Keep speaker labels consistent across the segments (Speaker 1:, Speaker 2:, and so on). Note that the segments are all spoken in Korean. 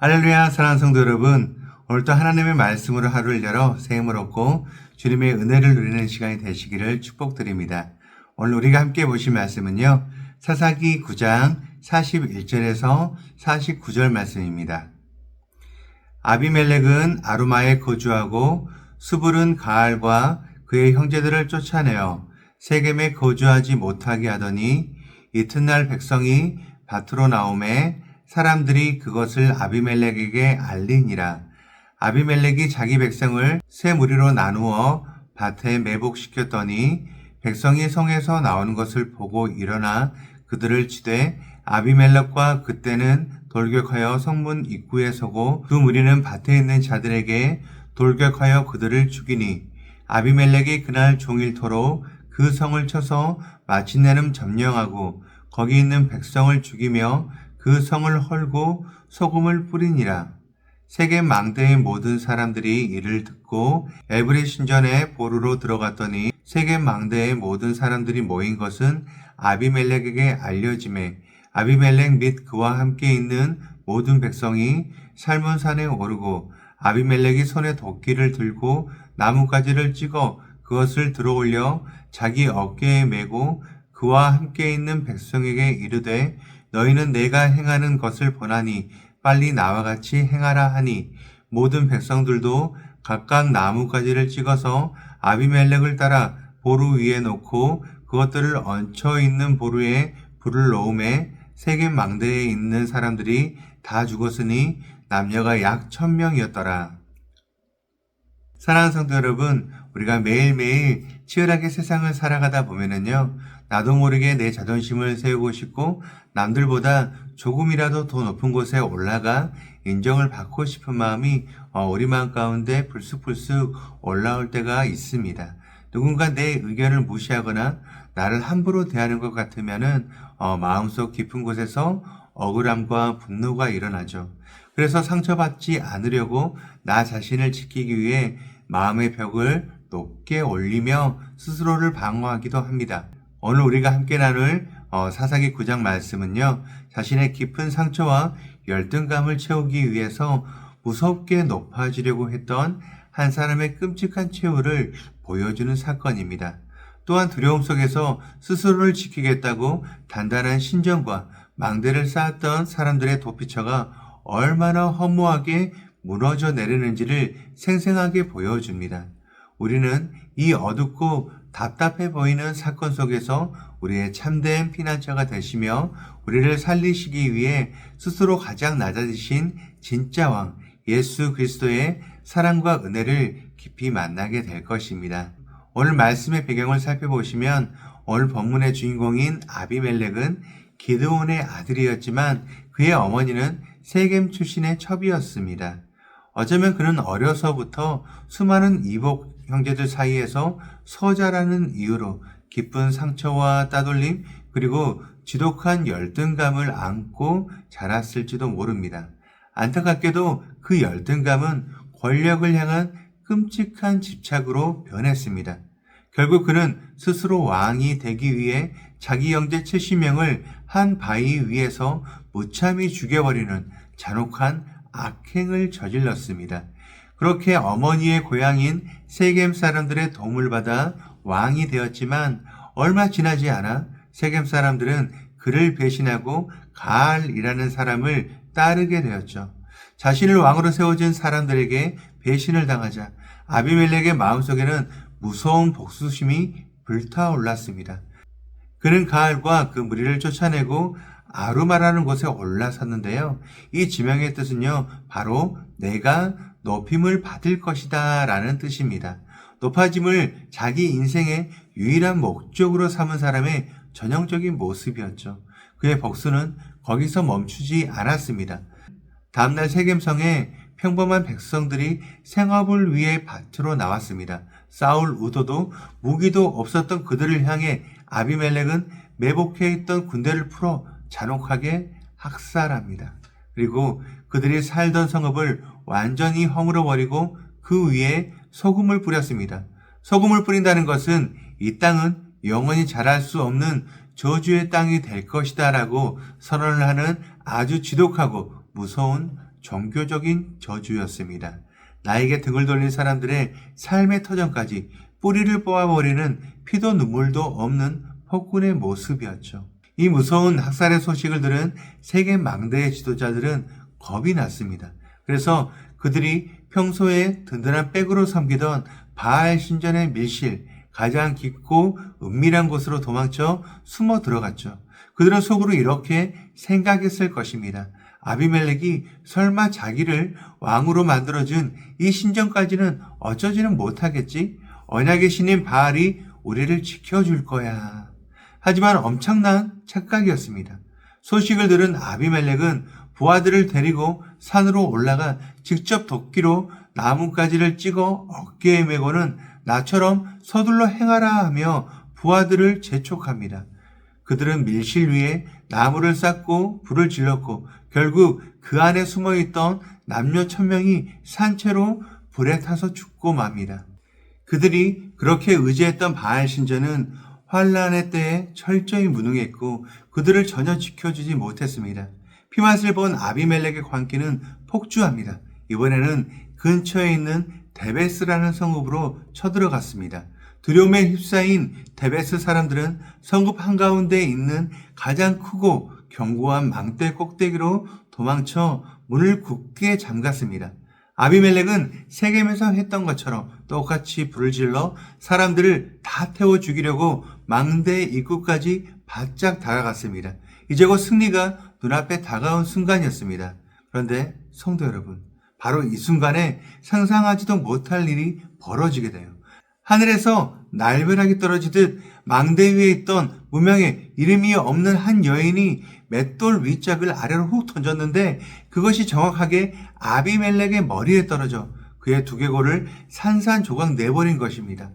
Speaker 1: 할렐루야, 사랑하는 성도 여러분. 오늘도 하나님의 말씀으로 하루를 열어 새 힘을 얻고 주님의 은혜를 누리는 시간이 되시기를 축복드립니다. 오늘 우리가 함께 보실 말씀은요, 사사기 9장 41절에서 49절 말씀입니다. 아비멜렉은 아루마에 거주하고 수불은 가알과 그의 형제들을 쫓아내어 세겜에 거주하지 못하게 하더니 이튿날 백성이 밭으로 나오매 사람들이 그것을 아비멜렉에게 알리니라. 아비멜렉이 자기 백성을 세 무리로 나누어 밭에 매복시켰더니 백성이 성에서 나오는 것을 보고 일어나 그들을 치되 아비멜렉과 그때는 돌격하여 성문 입구에 서고 두 무리는 밭에 있는 자들에게 돌격하여 그들을 죽이니 아비멜렉이 그날 종일토록 그 성을 쳐서 마침내는 점령하고 거기 있는 백성을 죽이며 그 성을 헐고 소금을 뿌리니라. 세겜 망대의 모든 사람들이 이를 듣고 에브리 신전에 보루로 들어갔더니 세겜 망대의 모든 사람들이 모인 것은 아비멜렉에게 알려지매 아비멜렉 및 그와 함께 있는 모든 백성이 살문산에 오르고 아비멜렉이 손에 도끼를 들고 나뭇가지를 찍어 그것을 들어올려 자기 어깨에 메고 그와 함께 있는 백성에게 이르되 너희는 내가 행하는 것을 보나니 빨리 나와 같이 행하라 하니 모든 백성들도 각각 나뭇가지를 찍어서 아비멜렉을 따라 보루 위에 놓고 그것들을 얹혀 있는 보루에 불을 놓음에 세겜 망대에 있는 사람들이 다 죽었으니 남녀가 약 1000명이었더라. 사랑하는 성도 여러분, 우리가 매일매일 치열하게 세상을 살아가다 보면은요, 나도 모르게 내 자존심을 세우고 싶고 남들보다 조금이라도 더 높은 곳에 올라가 인정을 받고 싶은 마음이 우리 마음 가운데 불쑥불쑥 올라올 때가 있습니다. 누군가 내 의견을 무시하거나 나를 함부로 대하는 것 같으면은 마음속 깊은 곳에서 억울함과 분노가 일어나죠. 그래서 상처받지 않으려고 나 자신을 지키기 위해 마음의 벽을 높게 올리며 스스로를 방어하기도 합니다. 오늘 우리가 함께 나눌 사사기 9장 말씀은요, 자신의 깊은 상처와 열등감을 채우기 위해서 무섭게 높아지려고 했던 한 사람의 끔찍한 최후를 보여주는 사건입니다. 또한 두려움 속에서 스스로를 지키겠다고 단단한 신정과 망대를 쌓았던 사람들의 도피처가 얼마나 허무하게 무너져 내리는지를 생생하게 보여줍니다. 우리는 이 어둡고 답답해 보이는 사건 속에서 우리의 참된 피난처가 되시며 우리를 살리시기 위해 스스로 가장 낮아지신 진짜 왕 예수 그리스도의 사랑과 은혜를 깊이 만나게 될 것입니다. 오늘 말씀의 배경을 살펴보시면 오늘 본문의 주인공인 아비멜렉은 기드온의 아들이었지만 그의 어머니는 세겜 출신의 첩이었습니다. 어쩌면 그는 어려서부터 수많은 이복 형제들 사이에서 서자라는 이유로 깊은 상처와 따돌림 그리고 지독한 열등감을 안고 자랐을지도 모릅니다. 안타깝게도 그 열등감은 권력을 향한 끔찍한 집착으로 변했습니다. 결국 그는 스스로 왕이 되기 위해 자기 형제 70명을 한 바위 위에서 무참히 죽여버리는 잔혹한 악행을 저질렀습니다. 그렇게 어머니의 고향인 세겜 사람들의 도움을 받아 왕이 되었지만 얼마 지나지 않아 세겜 사람들은 그를 배신하고 가알이라는 사람을 따르게 되었죠. 자신을 왕으로 세워준 사람들에게 배신을 당하자 아비멜렉의 마음속에는 무서운 복수심이 불타올랐습니다. 그는 가알과 그 무리를 쫓아내고 아루마라는 곳에 올라섰는데요. 이 지명의 뜻은요, 바로 내가 높임을 받을 것이다 라는 뜻입니다. 높아짐을 자기 인생의 유일한 목적으로 삼은 사람의 전형적인 모습이었죠. 그의 복수는 거기서 멈추지 않았습니다. 다음날 세겜성에 평범한 백성들이 생업을 위해 밭으로 나왔습니다. 싸울 우도도 무기도 없었던 그들을 향해 아비멜렉은 매복해 있던 군대를 풀어 잔혹하게 학살합니다. 그리고 그들이 살던 성읍을 완전히 허물어버리고 그 위에 소금을 뿌렸습니다. 소금을 뿌린다는 것은 이 땅은 영원히 자랄 수 없는 저주의 땅이 될 것이다 라고 선언을 하는 아주 지독하고 무서운 종교적인 저주였습니다. 나에게 등을 돌린 사람들의 삶의 터전까지 뿌리를 뽑아버리는 피도 눈물도 없는 폭군의 모습이었죠. 이 무서운 학살의 소식을 들은 세계 망대의 지도자들은 겁이 났습니다. 그래서 그들이 평소에 든든한 백으로 섬기던 바알 신전의 밀실, 가장 깊고 은밀한 곳으로 도망쳐 숨어 들어갔죠. 그들은 속으로 이렇게 생각했을 것입니다. 아비멜렉이 설마 자기를 왕으로 만들어준 이 신전까지는 어쩌지는 못하겠지? 언약의 신인 바알이 우리를 지켜줄 거야. 하지만 엄청난 착각이었습니다. 소식을 들은 아비멜렉은 부하들을 데리고 산으로 올라가 직접 도끼로 나뭇가지를 찍어 어깨에 메고는 나처럼 서둘러 행하라 하며 부하들을 재촉합니다. 그들은 밀실 위에 나무를 쌓고 불을 질렀고 결국 그 안에 숨어있던 남녀 1000명이 산채로 불에 타서 죽고 맙니다. 그들이 그렇게 의지했던 바알 신전은 환란의 때에 철저히 무능했고 그들을 전혀 지켜주지 못했습니다. 피맛을 본 아비멜렉의 광기는 폭주합니다. 이번에는 근처에 있는 데베스라는 성읍으로 쳐들어갔습니다. 두려움에 휩싸인 데베스 사람들은 성읍 한가운데 있는 가장 크고 견고한 망대 꼭대기로 도망쳐 문을 굳게 잠갔습니다. 아비멜렉은 세겜에서 했던 것처럼 똑같이 불을 질러 사람들을 다 태워 죽이려고 망대 입구까지 바짝 다가갔습니다. 이제 곧 승리가 눈앞에 다가온 순간이었습니다. 그런데 성도 여러분, 바로 이 순간에 상상하지도 못할 일이 벌어지게 돼요. 하늘에서 날벼락이 떨어지듯 망대 위에 있던 무명의 이름이 없는 한 여인이 맷돌 윗짝을 아래로 훅 던졌는데 그것이 정확하게 아비멜렉의 머리에 떨어져 그의 두개골을 산산조각 내버린 것입니다.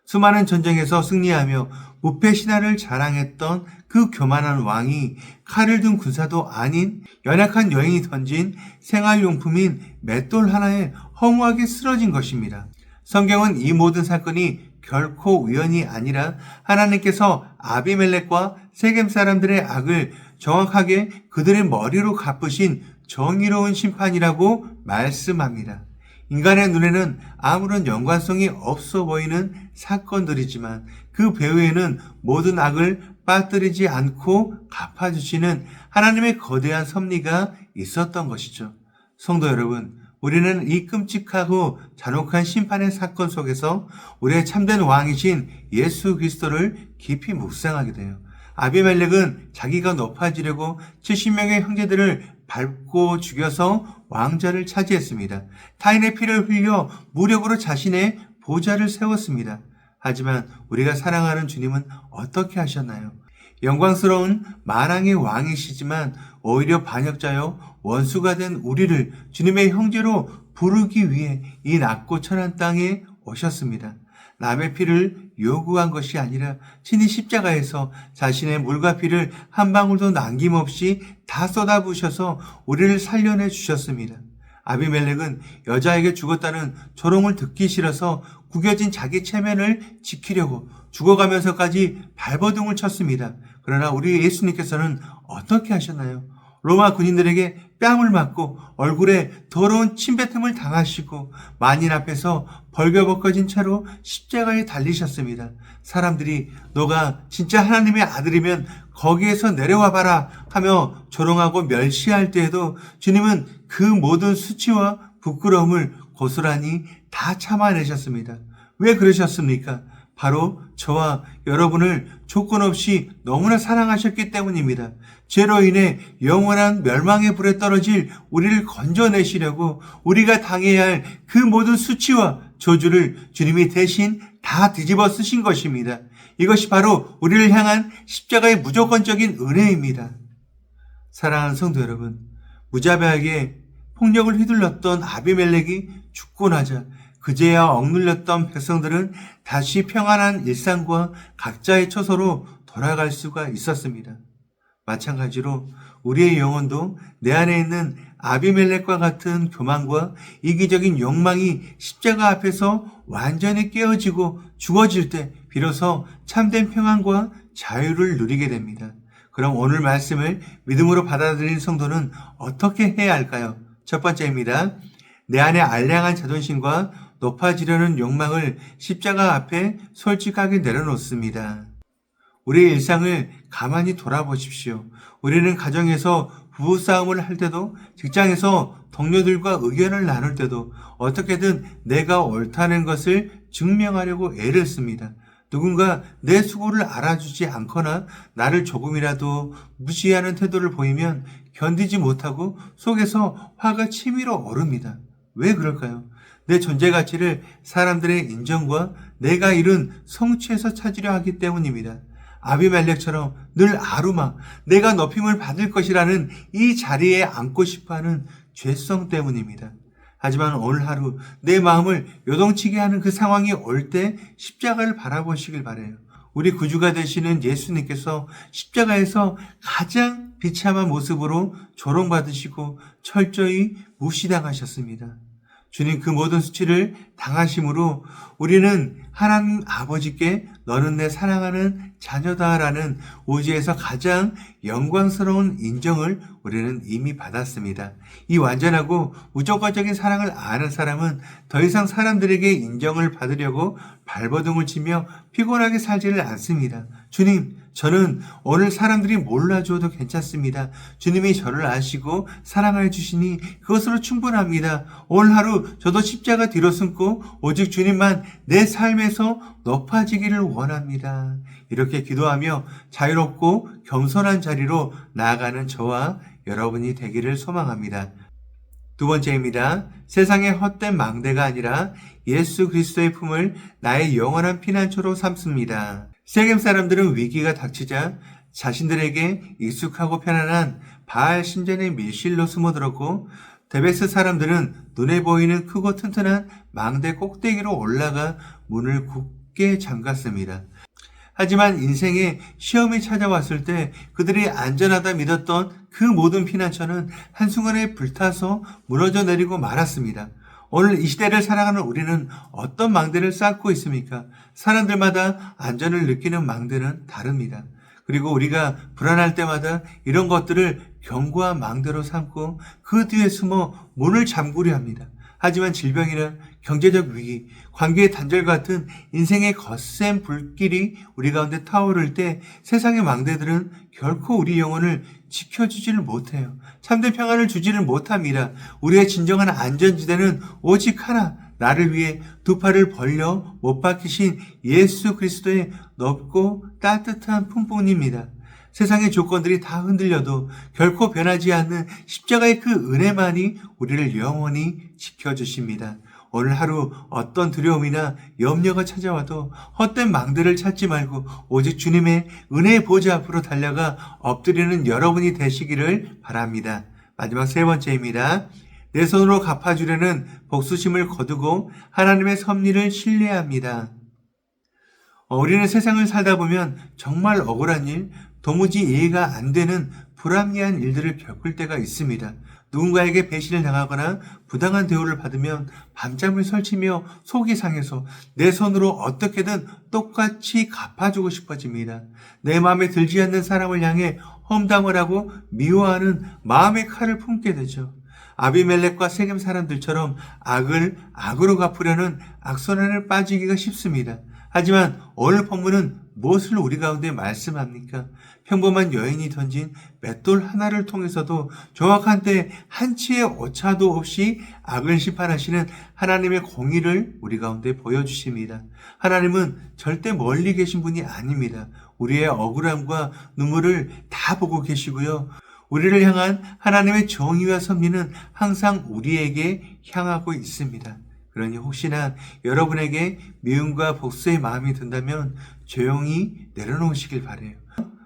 Speaker 1: 수많은 전쟁에서 승리하며 무패 신화를 자랑했던 그 교만한 왕이 칼을 든 군사도 아닌 연약한 여인이 던진 생활용품인 맷돌 하나에 허무하게 쓰러진 것입니다. 성경은 이 모든 사건이 결코 우연이 아니라 하나님께서 아비멜렉과 세겜 사람들의 악을 정확하게 그들의 머리로 갚으신 정의로운 심판이라고 말씀합니다. 인간의 눈에는 아무런 연관성이 없어 보이는 사건들이지만 그 배후에는 모든 악을 빠뜨리지 않고 갚아주시는 하나님의 거대한 섭리가 있었던 것이죠. 성도 여러분, 우리는 이 끔찍하고 잔혹한 심판의 사건 속에서 우리의 참된 왕이신 예수 그리스도를 깊이 묵상하게 돼요. 아비멜렉은 자기가 높아지려고 70명의 형제들을 밟고 죽여서 왕자를 차지했습니다. 타인의 피를 흘려 무력으로 자신의 보좌를 세웠습니다. 하지만 우리가 사랑하는 주님은 어떻게 하셨나요? 영광스러운 만왕의 왕이시지만 오히려 반역자요 원수가 된 우리를 주님의 형제로 부르기 위해 이 낮고 천한 땅에 오셨습니다. 남의 피를 요구한 것이 아니라 친히 십자가에서 자신의 물과 피를 한 방울도 남김없이 다 쏟아부으셔서 우리를 살려내 주셨습니다. 아비멜렉은 여자에게 죽었다는 조롱을 듣기 싫어서 구겨진 자기 체면을 지키려고 죽어가면서까지 발버둥을 쳤습니다. 그러나 우리 예수님께서는 어떻게 하셨나요? 로마 군인들에게 뺨을 맞고 얼굴에 더러운 침뱉음을 당하시고 만인 앞에서 벌거벗겨진 채로 십자가에 달리셨습니다. 사람들이 너가 진짜 하나님의 아들이면 거기에서 내려와 봐라 하며 조롱하고 멸시할 때에도 주님은 그 모든 수치와 부끄러움을 고스란히 다 참아내셨습니다. 왜 그러셨습니까? 바로 저와 여러분을 조건 없이 너무나 사랑하셨기 때문입니다. 죄로 인해 영원한 멸망의 불에 떨어질 우리를 건져내시려고 우리가 당해야 할 그 모든 수치와 저주를 주님이 대신 다 뒤집어 쓰신 것입니다. 이것이 바로 우리를 향한 십자가의 무조건적인 은혜입니다. 사랑하는 성도 여러분, 무자비하게 폭력을 휘둘렀던 아비멜렉이 죽고 나자 그제야 억눌렸던 백성들은 다시 평안한 일상과 각자의 처소로 돌아갈 수가 있었습니다. 마찬가지로 우리의 영혼도 내 안에 있는 아비멜렉과 같은 교만과 이기적인 욕망이 십자가 앞에서 완전히 깨어지고 죽어질 때 비로소 참된 평안과 자유를 누리게 됩니다. 그럼 오늘 말씀을 믿음으로 받아들인 성도는 어떻게 해야 할까요? 첫 번째입니다. 내 안에 알량한 자존심과 높아지려는 욕망을 십자가 앞에 솔직하게 내려놓습니다. 우리의 일상을 가만히 돌아보십시오. 우리는 가정에서 부부싸움을 할 때도, 직장에서 동료들과 의견을 나눌 때도 어떻게든 내가 옳다는 것을 증명하려고 애를 씁니다. 누군가 내 수고를 알아주지 않거나 나를 조금이라도 무시하는 태도를 보이면 견디지 못하고 속에서 화가 치밀어 오릅니다. 왜 그럴까요? 내 존재 가치를 사람들의 인정과 내가 이룬 성취에서 찾으려 하기 때문입니다. 아비멜렉처럼 늘 아루마, 내가 높임을 받을 것이라는 이 자리에 앉고 싶어하는 죄성 때문입니다. 하지만 오늘 하루 내 마음을 요동치게 하는 그 상황이 올 때 십자가를 바라보시길 바라요. 우리 구주가 되시는 예수님께서 십자가에서 가장 비참한 모습으로 조롱받으시고 철저히 무시당하셨습니다. 주님 그 모든 수치를 당하심으로 우리는 하나님 아버지께 너는 내 사랑하는 자녀다라는 오지에서 가장 영광스러운 인정을 우리는 이미 받았습니다. 이 완전하고 무조건적인 사랑을 아는 사람은 더 이상 사람들에게 인정을 받으려고 발버둥을 치며 피곤하게 살지를 않습니다. 주님, 저는 오늘 사람들이 몰라줘도 괜찮습니다. 주님이 저를 아시고 사랑해 주시니 그것으로 충분합니다. 오늘 하루 저도 십자가 뒤로 숨고 오직 주님만 내 삶에서 높아지기를 원합니다. 이렇게 기도하며 자유롭고 겸손한 자리로 나아가는 저와 여러분이 되기를 소망합니다. 두 번째입니다. 세상의 헛된 망대가 아니라 예수 그리스도의 품을 나의 영원한 피난처로 삼습니다. 세겜 사람들은 위기가 닥치자 자신들에게 익숙하고 편안한 바알 신전의 밀실로 숨어들었고, 데베스 사람들은 눈에 보이는 크고 튼튼한 망대 꼭대기로 올라가 문을 굳게 잠갔습니다. 하지만 인생의 시험이 찾아왔을 때 그들이 안전하다 믿었던 그 모든 피난처는 한순간에 불타서 무너져 내리고 말았습니다. 오늘 이 시대를 살아가는 우리는 어떤 망대를 쌓고 있습니까? 사람들마다 안전을 느끼는 망대는 다릅니다. 그리고 우리가 불안할 때마다 이런 것들을 견고한 망대로 삼고 그 뒤에 숨어 문을 잠그려 합니다. 하지만 질병이나 경제적 위기, 관계의 단절 같은 인생의 거센 불길이 우리 가운데 타오를 때 세상의 망대들은 결코 우리 영혼을 지켜주지를 못해요. 참된 평안을 주지를 못합니다. 우리의 진정한 안전지대는 오직 하나, 나를 위해 두 팔을 벌려 못 박히신 예수 그리스도의 넓고 따뜻한 품뿐입니다. 세상의 조건들이 다 흔들려도 결코 변하지 않는 십자가의 그 은혜만이 우리를 영원히 지켜주십니다. 오늘 하루 어떤 두려움이나 염려가 찾아와도 헛된 망대를 찾지 말고 오직 주님의 은혜의 보좌 앞으로 달려가 엎드리는 여러분이 되시기를 바랍니다. 마지막 세 번째입니다. 내 손으로 갚아주려는 복수심을 거두고 하나님의 섭리를 신뢰합니다. 우리는 세상을 살다 보면 정말 억울한 일, 도무지 이해가 안 되는 불합리한 일들을 겪을 때가 있습니다. 누군가에게 배신을 당하거나 부당한 대우를 받으면 밤잠을 설치며 속이 상해서 내 손으로 어떻게든 똑같이 갚아주고 싶어집니다. 내 마음에 들지 않는 사람을 향해 험담을 하고 미워하는 마음의 칼을 품게 되죠. 아비멜렉과 세겜 사람들처럼 악을 악으로 갚으려는 악순환을 빠지기가 쉽습니다. 하지만 오늘 본문은 무엇을 우리 가운데 말씀합니까? 평범한 여인이 던진 맷돌 하나를 통해서도 정확한 때 한치의 오차도 없이 악을 심판하시는 하나님의 공의를 우리 가운데 보여주십니다. 하나님은 절대 멀리 계신 분이 아닙니다. 우리의 억울함과 눈물을 다 보고 계시고요. 우리를 향한 하나님의 정의와 섭리는 항상 우리에게 향하고 있습니다. 그러니 혹시나 여러분에게 미움과 복수의 마음이 든다면 조용히 내려놓으시길 바라요.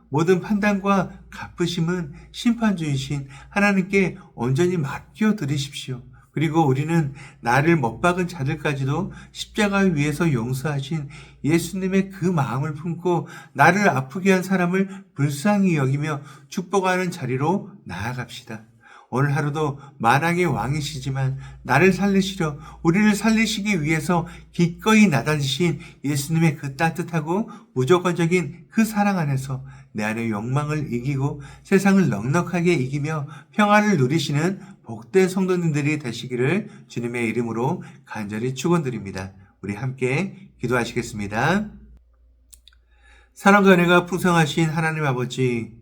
Speaker 1: 모든 판단과 갚으심은 심판주이신 하나님께 온전히 맡겨드리십시오. 그리고 우리는 나를 못 박은 자들까지도 십자가 위에서 용서하신 예수님의 그 마음을 품고 나를 아프게 한 사람을 불쌍히 여기며 축복하는 자리로 나아갑시다. 오늘 하루도 만왕의 왕이시지만 나를 살리시려 우리를 살리시기 위해서 기꺼이 나다지신 예수님의 그 따뜻하고 무조건적인 그 사랑 안에서 내 안의 욕망을 이기고 세상을 넉넉하게 이기며 평안을 누리시는 복된 성도님들이 되시기를 주님의 이름으로 간절히 축원드립니다. 우리 함께 기도하시겠습니다. 사랑과 은혜가 풍성하신 하나님 아버지,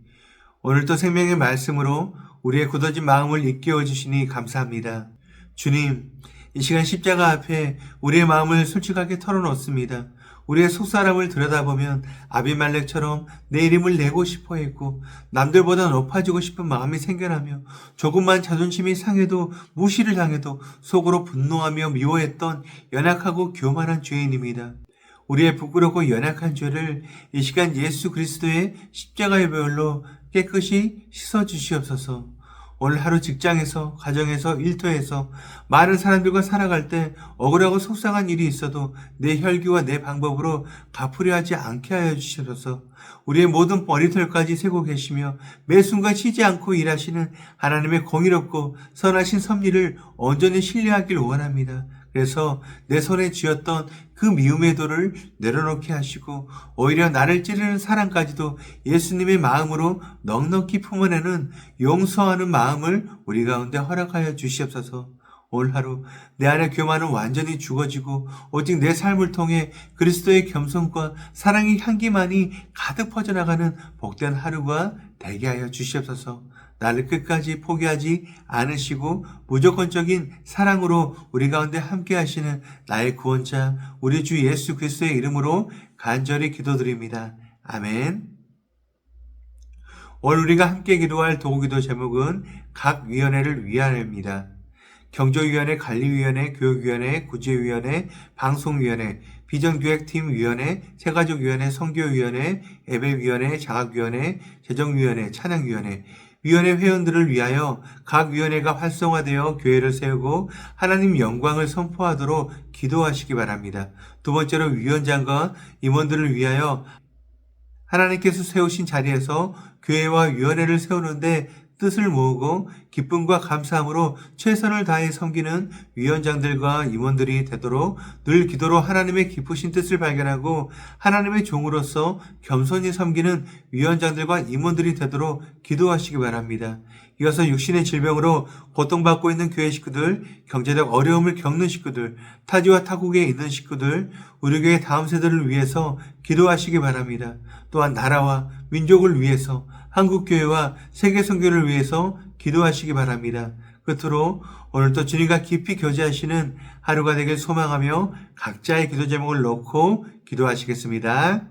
Speaker 1: 오늘도 생명의 말씀으로 우리의 굳어진 마음을 일깨워 주시니 감사합니다. 주님, 이 시간 십자가 앞에 우리의 마음을 솔직하게 털어놓습니다. 우리의 속사람을 들여다보면 아비말렉처럼 내 이름을 내고 싶어 했고 남들보다 높아지고 싶은 마음이 생겨나며 조금만 자존심이 상해도 무시를 당해도 속으로 분노하며 미워했던 연약하고 교만한 죄인입니다. 우리의 부끄럽고 연약한 죄를 이 시간 예수 그리스도의 십자가의 보혈로 깨끗이 씻어주시옵소서. 오늘 하루 직장에서, 가정에서, 일터에서 많은 사람들과 살아갈 때 억울하고 속상한 일이 있어도 내 혈기와 내 방법으로 갚으려 하지 않게 하여 주시옵소서. 우리의 모든 머리털까지 세고 계시며 매 순간 쉬지 않고 일하시는 하나님의 공의롭고 선하신 섭리를 온전히 신뢰하길 원합니다. 그래서 내 손에 쥐었던 그 미움의 돌을 내려놓게 하시고 오히려 나를 찌르는 사랑까지도 예수님의 마음으로 넉넉히 품어내는 용서하는 마음을 우리 가운데 허락하여 주시옵소서. 오늘 하루 내 안의 교만은 완전히 죽어지고 오직 내 삶을 통해 그리스도의 겸손과 사랑의 향기만이 가득 퍼져나가는 복된 하루가 되게 하여 주시옵소서. 나를 끝까지 포기하지 않으시고 무조건적인 사랑으로 우리 가운데 함께 하시는 나의 구원자 우리 주 예수 그리스도의 이름으로 간절히 기도드립니다. 아멘. 오늘 우리가 함께 기도할 도구기도 제목은 각 위원회를 위하여입니다. 경조위원회, 관리위원회, 교육위원회, 구제위원회, 방송위원회, 비전기획팀위원회, 새가족위원회, 선교위원회, 예배위원회, 장학위원회, 재정위원회, 찬양위원회, 위원회 회원들을 위하여 각 위원회가 활성화되어 교회를 세우고 하나님 영광을 선포하도록 기도하시기 바랍니다. 두 번째로 위원장과 임원들을 위하여 하나님께서 세우신 자리에서 교회와 위원회를 세우는데 뜻을 모으고 기쁨과 감사함으로 최선을 다해 섬기는 위원장들과 임원들이 되도록 늘 기도로 하나님의 깊으신 뜻을 발견하고 하나님의 종으로서 겸손히 섬기는 위원장들과 임원들이 되도록 기도하시기 바랍니다. 이어서 육신의 질병으로 고통받고 있는 교회 식구들, 경제적 어려움을 겪는 식구들, 타지와 타국에 있는 식구들, 우리 교회 다음 세대를 위해서 기도하시기 바랍니다. 또한 나라와 민족을 위해서 한국교회와 세계선교를 위해서 기도하시기 바랍니다. 끝으로 오늘도 주님과 깊이 교제하시는 하루가 되길 소망하며 각자의 기도 제목을 놓고 기도하시겠습니다.